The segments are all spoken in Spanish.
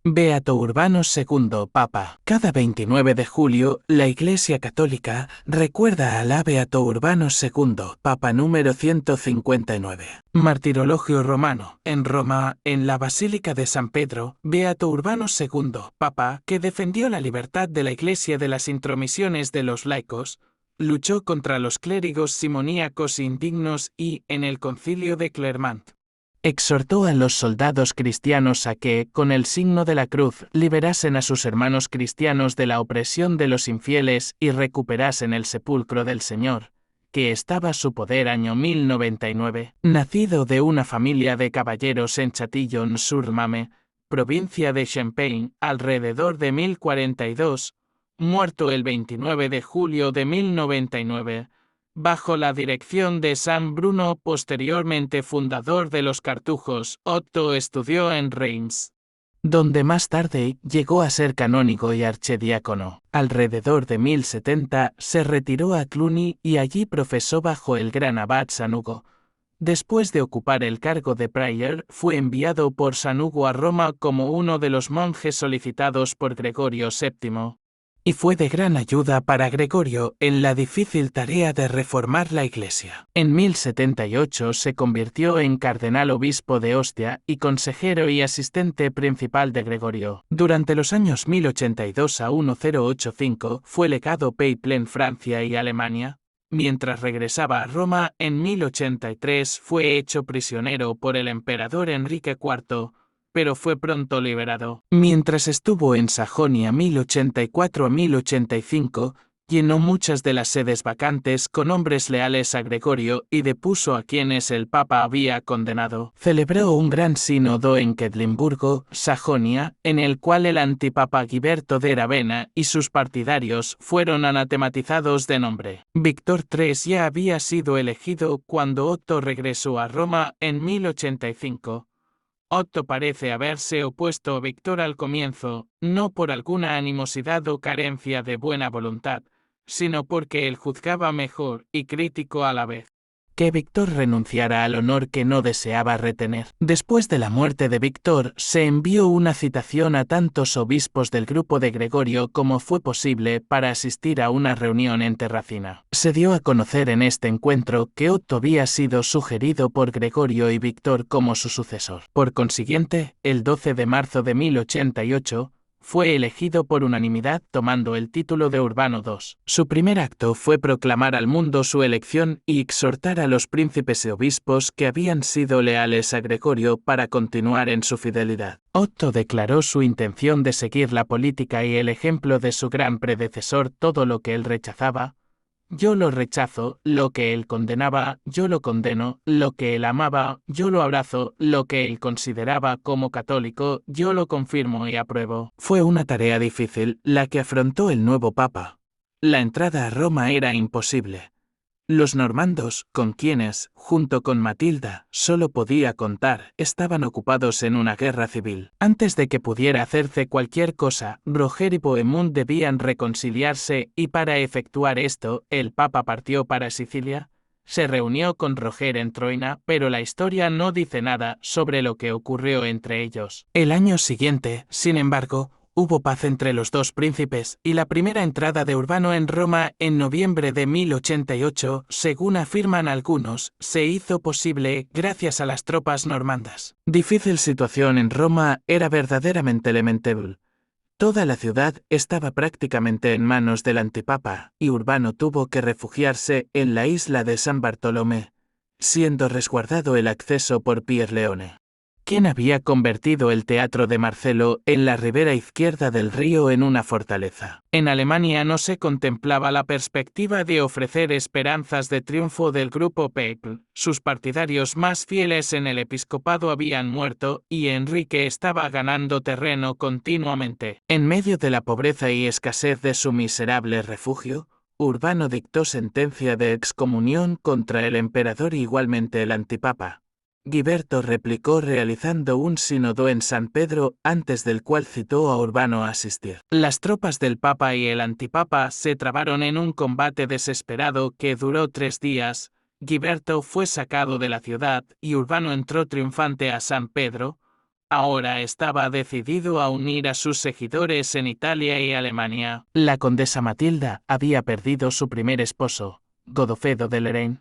Beato Urbano II, Papa. Cada 29 de julio, la Iglesia Católica recuerda al Beato Urbano II, Papa número 159. Martirologio romano. En Roma, en la Basílica de San Pedro, Beato Urbano II, Papa, que defendió la libertad de la Iglesia de las intromisiones de los laicos, luchó contra los clérigos simoníacos indignos y, en el Concilio de Clermont, exhortó a los soldados cristianos a que, con el signo de la cruz, liberasen a sus hermanos cristianos de la opresión de los infieles y recuperasen el sepulcro del Señor, que estaba a su poder año 1099. Nacido de una familia de caballeros en Châtillon-sur-Marne, provincia de Champagne, alrededor de 1042, muerto el 29 de julio de 1099, bajo la dirección de San Bruno, posteriormente fundador de los cartujos. Otto estudió en Reims, donde más tarde llegó a ser canónigo y archidiácono. Alrededor de 1070 se retiró a Cluny y allí profesó bajo el gran abad San Hugo. Después de ocupar el cargo de prior, fue enviado por San Hugo a Roma como uno de los monjes solicitados por Gregorio VII. Y fue de gran ayuda para Gregorio en la difícil tarea de reformar la Iglesia. En 1078 se convirtió en cardenal obispo de Ostia y consejero y asistente principal de Gregorio. Durante los años 1082 a 1085 fue legado papal en Francia y Alemania. Mientras regresaba a Roma, en 1083 fue hecho prisionero por el emperador Enrique IV, pero fue pronto liberado. Mientras estuvo en Sajonia 1084 a 1085, llenó muchas de las sedes vacantes con hombres leales a Gregorio y depuso a quienes el Papa había condenado. Celebró un gran sínodo en Quedlinburgo, Sajonia, en el cual el antipapa Giberto de Ravenna y sus partidarios fueron anatematizados de nombre. Víctor III ya había sido elegido cuando Otto regresó a Roma en 1085. Otto parece haberse opuesto a Víctor al comienzo, no por alguna animosidad o carencia de buena voluntad, sino porque él juzgaba mejor y crítico a la vez que Víctor renunciara al honor que no deseaba retener. Después de la muerte de Víctor, se envió una citación a tantos obispos del grupo de Gregorio como fue posible para asistir a una reunión en Terracina. Se dio a conocer en este encuentro que Otto había sido sugerido por Gregorio y Víctor como su sucesor. Por consiguiente, el 12 de marzo de 1088, fue elegido por unanimidad tomando el título de Urbano II. Su primer acto fue proclamar al mundo su elección y exhortar a los príncipes y obispos que habían sido leales a Gregorio para continuar en su fidelidad. Otto declaró su intención de seguir la política y el ejemplo de su gran predecesor. Todo lo que él rechazaba, yo lo rechazo; lo que él condenaba, yo lo condeno; lo que él amaba, yo lo abrazo; lo que él consideraba como católico, yo lo confirmo y apruebo. Fue una tarea difícil la que afrontó el nuevo papa. La entrada a Roma era imposible. Los normandos, con quienes, junto con Matilda, solo podía contar, estaban ocupados en una guerra civil. Antes de que pudiera hacerse cualquier cosa, Roger y Bohemund debían reconciliarse y para efectuar esto, el Papa partió para Sicilia. Se reunió con Roger en Troina, pero la historia no dice nada sobre lo que ocurrió entre ellos. El año siguiente, sin embargo, hubo paz entre los dos príncipes, y la primera entrada de Urbano en Roma en noviembre de 1088, según afirman algunos, se hizo posible gracias a las tropas normandas. Difícil situación en Roma era verdaderamente lamentable. Toda la ciudad estaba prácticamente en manos del antipapa, y Urbano tuvo que refugiarse en la isla de San Bartolomé, siendo resguardado el acceso por Pierleone, quien había convertido el teatro de Marcelo en la ribera izquierda del río en una fortaleza. En Alemania no se contemplaba la perspectiva de ofrecer esperanzas de triunfo del grupo papal. Sus partidarios más fieles en el episcopado habían muerto, y Enrique estaba ganando terreno continuamente. En medio de la pobreza y escasez de su miserable refugio, Urbano dictó sentencia de excomunión contra el emperador y igualmente el antipapa. Giberto replicó realizando un sínodo en San Pedro, antes del cual citó a Urbano a asistir. Las tropas del Papa y el antipapa se trabaron en un combate desesperado que duró 3 días. Giberto fue sacado de la ciudad y Urbano entró triunfante a San Pedro. ahora estaba decidido a unir a sus seguidores en Italia y Alemania. La condesa Matilda había perdido su primer esposo, Godofredo de Lorraine.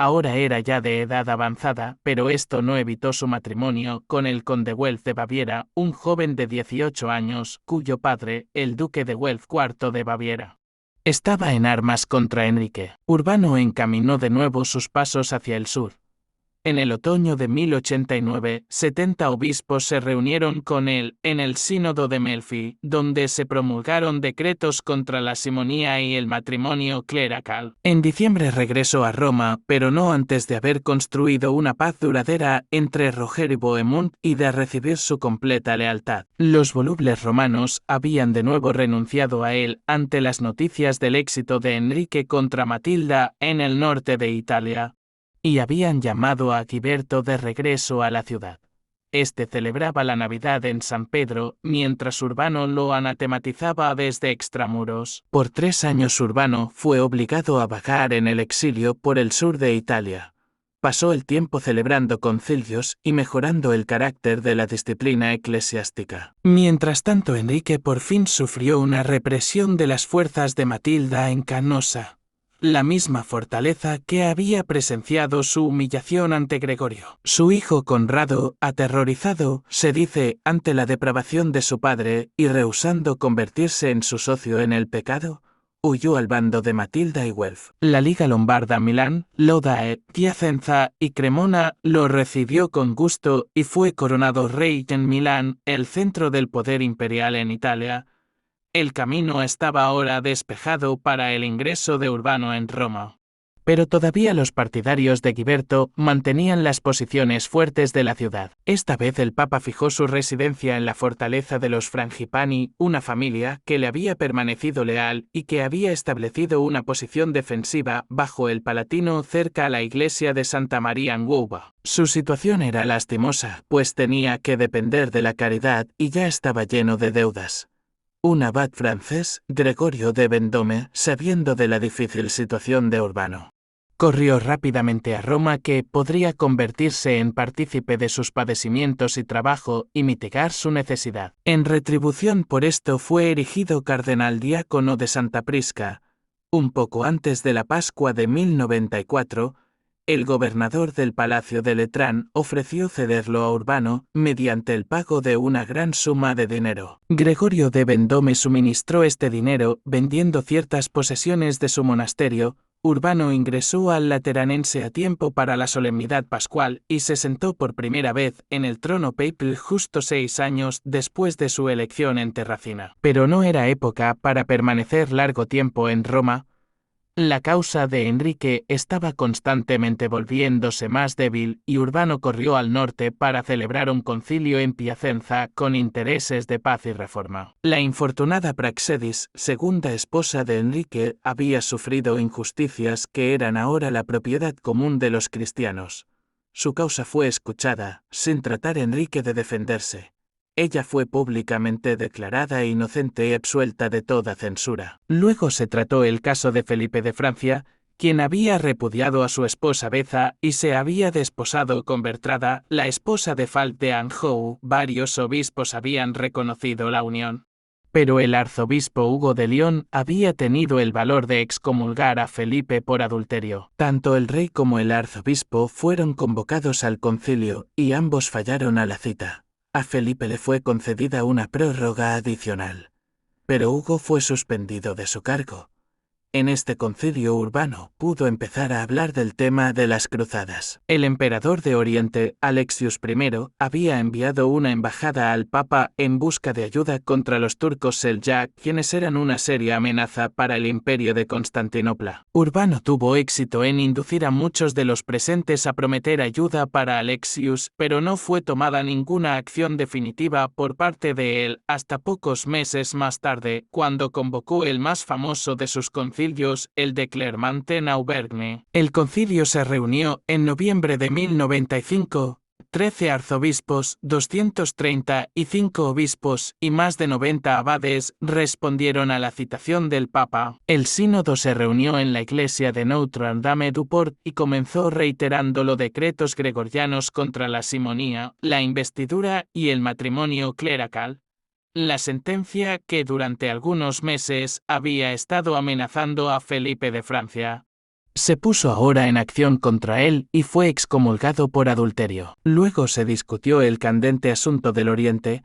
Ahora era ya de edad avanzada, pero esto no evitó su matrimonio con el conde Welf de Baviera, un joven de 18 años, cuyo padre, el duque de Welf IV de Baviera, estaba en armas contra Enrique. Urbano encaminó de nuevo sus pasos hacia el sur. En el otoño de 1089, 70 obispos se reunieron con él en el Sínodo de Melfi, donde se promulgaron decretos contra la simonía y el matrimonio clerical. En diciembre regresó a Roma, pero no antes de haber construido una paz duradera entre Roger y Bohemond y de recibir su completa lealtad. Los volubles romanos habían de nuevo renunciado a él ante las noticias del éxito de Enrique contra Matilda en el norte de Italia, y habían llamado a Giberto de regreso a la ciudad. Este celebraba la Navidad en San Pedro, mientras Urbano lo anatematizaba desde extramuros. Por 3 años Urbano fue obligado a vagar en el exilio por el sur de Italia. Pasó el tiempo celebrando concilios y mejorando el carácter de la disciplina eclesiástica. Mientras tanto, Enrique por fin sufrió una represión de las fuerzas de Matilda en Canosa, la misma fortaleza que había presenciado su humillación ante Gregorio. Su hijo Conrado, aterrorizado, se dice, ante la depravación de su padre y rehusando convertirse en su socio en el pecado, huyó al bando de Matilda y Welf. La Liga Lombarda Milán, Lodae, Piacenza y Cremona lo recibió con gusto y fue coronado rey en Milán, el centro del poder imperial en Italia. El camino estaba ahora despejado para el ingreso de Urbano en Roma. Pero todavía los partidarios de Giberto mantenían las posiciones fuertes de la ciudad. Esta vez el Papa fijó su residencia en la fortaleza de los Frangipani, una familia que le había permanecido leal y que había establecido una posición defensiva bajo el Palatino cerca a la iglesia de Santa María en Nuova. Su situación era lastimosa, pues tenía que depender de la caridad y ya estaba lleno de deudas. Un abad francés, Gregorio de Vendôme, sabiendo de la difícil situación de Urbano, corrió rápidamente a Roma, que podría convertirse en partícipe de sus padecimientos y trabajo y mitigar su necesidad. En retribución por esto fue erigido cardenal diácono de Santa Prisca. Un poco antes de la Pascua de 1094, el gobernador del Palacio de Letrán ofreció cederlo a Urbano mediante el pago de una gran suma de dinero. Gregorio de Vendôme suministró este dinero vendiendo ciertas posesiones de su monasterio. Urbano ingresó al Lateranense a tiempo para la solemnidad pascual y se sentó por primera vez en el trono papal justo 6 años después de su elección en Terracina. Pero no era época para permanecer largo tiempo en Roma. La causa de Enrique estaba constantemente volviéndose más débil y Urbano corrió al norte para celebrar un concilio en Piacenza con intereses de paz y reforma. La infortunada Praxedis, segunda esposa de Enrique, había sufrido injusticias que eran ahora la propiedad común de los cristianos. Su causa fue escuchada, sin tratar Enrique de defenderse. Ella fue públicamente declarada inocente y absuelta de toda censura. Luego se trató el caso de Felipe de Francia, quien había repudiado a su esposa Beza y se había desposado con Bertrada, la esposa de Falk de Anjou. Varios obispos habían reconocido la unión, pero el arzobispo Hugo de León había tenido el valor de excomulgar a Felipe por adulterio. Tanto el rey como el arzobispo fueron convocados al concilio y ambos fallaron a la cita. A Felipe le fue concedida una prórroga adicional, pero Hugo fue suspendido de su cargo. En este concilio Urbano pudo empezar a hablar del tema de las cruzadas. El emperador de Oriente, Alexius I, había enviado una embajada al Papa en busca de ayuda contra los turcos Seljuk, quienes eran una seria amenaza para el imperio de Constantinopla. Urbano tuvo éxito en inducir a muchos de los presentes a prometer ayuda para Alexius, pero no fue tomada ninguna acción definitiva por parte de él hasta pocos meses más tarde, cuando convocó el más famoso de sus concilios, el de Clermont en Auvergne. El concilio se reunió en noviembre de 1095, 13 arzobispos, 235 obispos y más de 90 abades respondieron a la citación del Papa. El sínodo se reunió en la iglesia de Notre-Dame-du-Port y comenzó reiterando los decretos gregorianos contra la simonía, la investidura y el matrimonio clerical. La sentencia que durante algunos meses había estado amenazando a Felipe de Francia se puso ahora en acción contra él y fue excomulgado por adulterio. Luego se discutió el candente asunto del Oriente.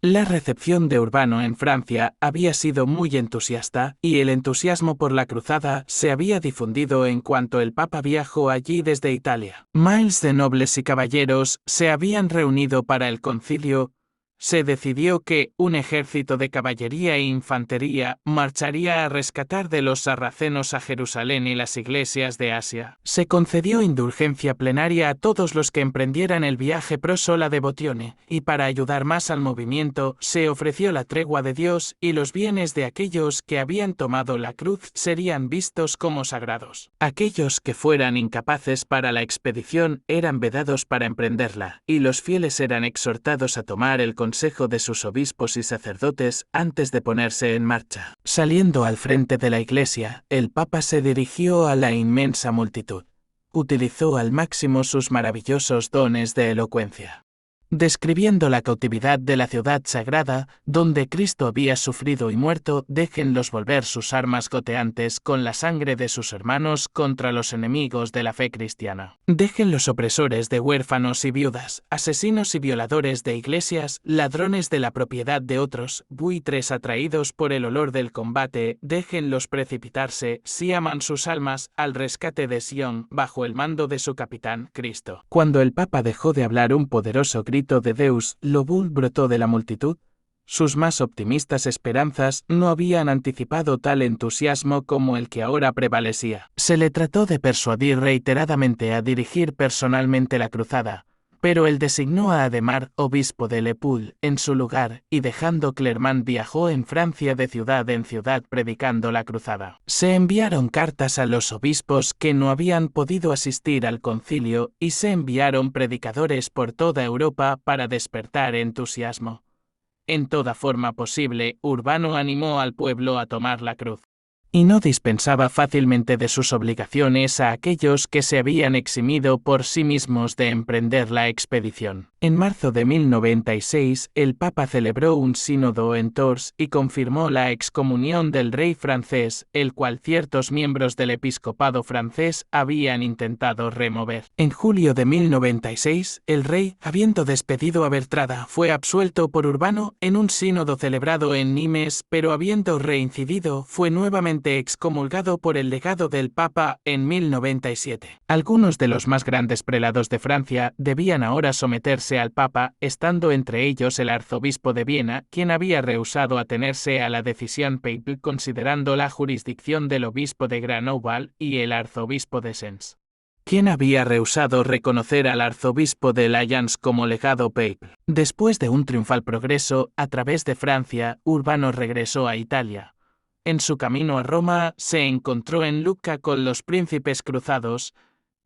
La recepción de Urbano en Francia había sido muy entusiasta y el entusiasmo por la cruzada se había difundido en cuanto el Papa viajó allí desde Italia. Miles de nobles y caballeros se habían reunido para el concilio. Se decidió que un ejército de caballería e infantería marcharía a rescatar de los sarracenos a Jerusalén y las iglesias de Asia. Se concedió indulgencia plenaria a todos los que emprendieran el viaje pro sola devotione, y para ayudar más al movimiento, se ofreció la tregua de Dios y los bienes de aquellos que habían tomado la cruz serían vistos como sagrados. Aquellos que fueran incapaces para la expedición eran vedados para emprenderla, y los fieles eran exhortados a tomar el consejo de sus obispos y sacerdotes antes de ponerse en marcha. Saliendo al frente de la iglesia, el Papa se dirigió a la inmensa multitud. Utilizó al máximo sus maravillosos dones de elocuencia. Describiendo la cautividad de la ciudad sagrada, donde Cristo había sufrido y muerto, déjenlos volver sus armas goteantes con la sangre de sus hermanos contra los enemigos de la fe cristiana. Dejen los opresores de huérfanos y viudas, asesinos y violadores de iglesias, ladrones de la propiedad de otros, buitres atraídos por el olor del combate, déjenlos precipitarse, si aman sus almas, al rescate de Sion, bajo el mando de su capitán, Cristo. Cuando el Papa dejó de hablar, un poderoso grito de Deus Lobul brotó de la multitud. Sus más optimistas esperanzas no habían anticipado tal entusiasmo como el que ahora prevalecía. Se le trató de persuadir reiteradamente a dirigir personalmente la cruzada, pero él designó a Adhemar, obispo de Lepul, en su lugar, y dejando Clermont viajó en Francia de ciudad en ciudad predicando la cruzada. Se enviaron cartas a los obispos que no habían podido asistir al concilio y se enviaron predicadores por toda Europa para despertar entusiasmo. En toda forma posible, Urbano animó al pueblo a tomar la cruz. Y no dispensaba fácilmente de sus obligaciones a aquellos que se habían eximido por sí mismos de emprender la expedición. En marzo de 1096, el Papa celebró un sínodo en Tours y confirmó la excomunión del rey francés, el cual ciertos miembros del episcopado francés habían intentado remover. En julio de 1096, el rey, habiendo despedido a Bertrada, fue absuelto por Urbano en un sínodo celebrado en Nimes, pero habiendo reincidido, fue nuevamente excomulgado por el legado del Papa en 1097. Algunos de los más grandes prelados de Francia debían ahora someterse al Papa, estando entre ellos el arzobispo de Viena, quien había rehusado atenerse a la decisión papal considerando la jurisdicción del obispo de Grenoble, y el arzobispo de Sens, quien había rehusado reconocer al arzobispo de Lyons como legado papal. Después de un triunfal progreso a través de Francia, Urbano regresó a Italia. En su camino a Roma, se encontró en Lucca con los príncipes cruzados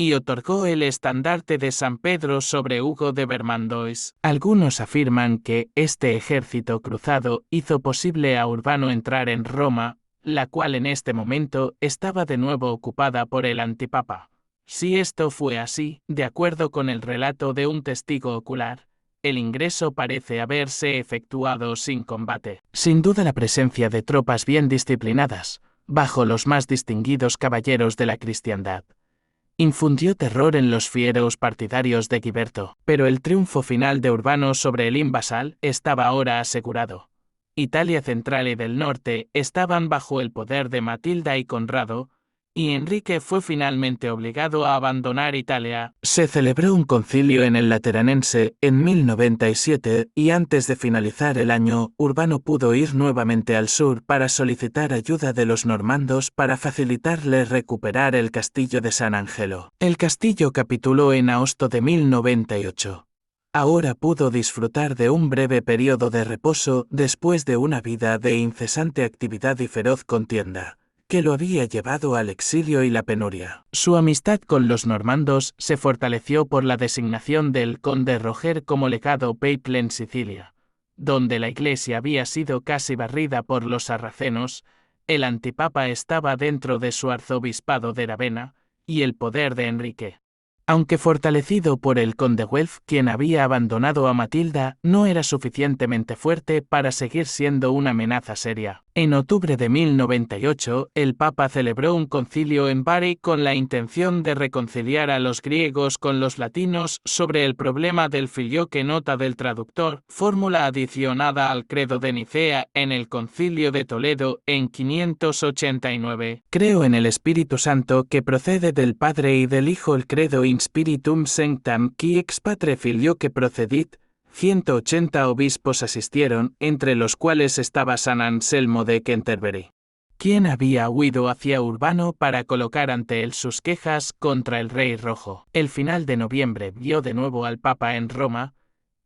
y otorgó el estandarte de San Pedro sobre Hugo de Vermandois. Algunos afirman que este ejército cruzado hizo posible a Urbano entrar en Roma, la cual en este momento estaba de nuevo ocupada por el antipapa. Si esto fue así, de acuerdo con el relato de un testigo ocular, el ingreso parece haberse efectuado sin combate. Sin duda la presencia de tropas bien disciplinadas, bajo los más distinguidos caballeros de la cristiandad, infundió terror en los fieros partidarios de Giberto, pero el triunfo final de Urbano sobre el invasal estaba ahora asegurado. Italia central y del norte estaban bajo el poder de Matilda y Conrado, y Enrique fue finalmente obligado a abandonar Italia. Se celebró un concilio en el Lateranense en 1097 y antes de finalizar el año, Urbano pudo ir nuevamente al sur para solicitar ayuda de los normandos para facilitarle recuperar el castillo de San Angelo. El castillo capituló en agosto de 1098. Ahora pudo disfrutar de un breve periodo de reposo después de una vida de incesante actividad y feroz contienda. que lo había llevado al exilio y la penuria. Su amistad con los normandos se fortaleció por la designación del conde Roger como legado papal en Sicilia, donde la Iglesia había sido casi barrida por los sarracenos. El antipapa estaba dentro de su arzobispado de Ravenna, y el poder de Enrique, aunque fortalecido por el conde Welf, quien había abandonado a Matilda, no era suficientemente fuerte para seguir siendo una amenaza seria. En octubre de 1098, el Papa celebró un concilio en Bari con la intención de reconciliar a los griegos con los latinos sobre el problema del filioque, nota del traductor, fórmula adicionada al credo de Nicea en el concilio de Toledo en 589. Creo en el Espíritu Santo que procede del Padre y del Hijo, el credo in spiritum sanctam qui ex patre filioque procedit. 180 obispos asistieron, entre los cuales estaba San Anselmo de Canterbury, quien había huido hacia Urbano para colocar ante él sus quejas contra el Rey Rojo. El final de noviembre vio de nuevo al Papa en Roma.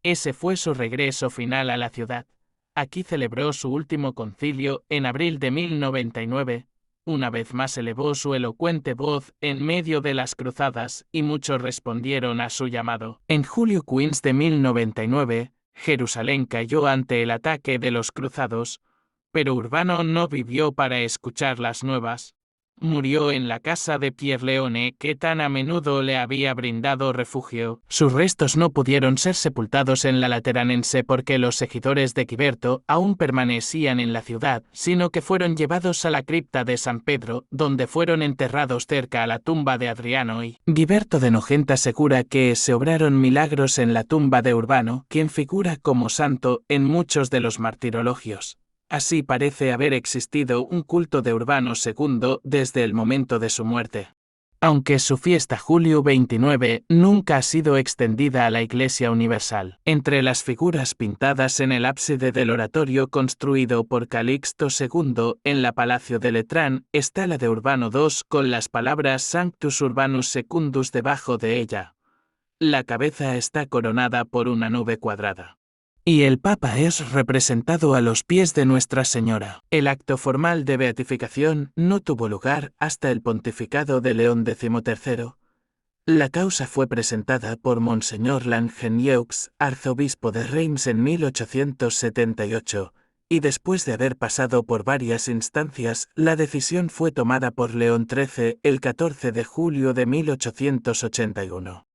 Ese fue su regreso final a la ciudad. Aquí celebró su último concilio en abril de 1099. Una vez más elevó su elocuente voz en medio de las cruzadas, y muchos respondieron a su llamado. En julio 15 de 1099, Jerusalén cayó ante el ataque de los cruzados, pero Urbano no vivió para escuchar las nuevas. Murió en la casa de Pierleone, que tan a menudo le había brindado refugio. Sus restos no pudieron ser sepultados en la Lateranense porque los seguidores de Quiberto aún permanecían en la ciudad, sino que fueron llevados a la cripta de San Pedro, donde fueron enterrados cerca a la tumba de Adriano y Guiberto de Nogenta asegura que se obraron milagros en la tumba de Urbano, quien figura como santo en muchos de los martirologios. Así parece haber existido un culto de Urbano II desde el momento de su muerte. Aunque su fiesta Julio 29 nunca ha sido extendida a la Iglesia Universal. Entre las figuras pintadas en el ábside del oratorio construido por Calixto II en la Palacio de Letrán está la de Urbano II con las palabras Sanctus Urbanus Secundus debajo de ella. La cabeza está coronada por una nube cuadrada. Y el Papa es representado a los pies de Nuestra Señora. El acto formal de beatificación no tuvo lugar hasta el pontificado de León XIII. La causa fue presentada por Monseñor Langenieux, arzobispo de Reims en 1878, y después de haber pasado por varias instancias, la decisión fue tomada por León XIII el 14 de julio de 1881.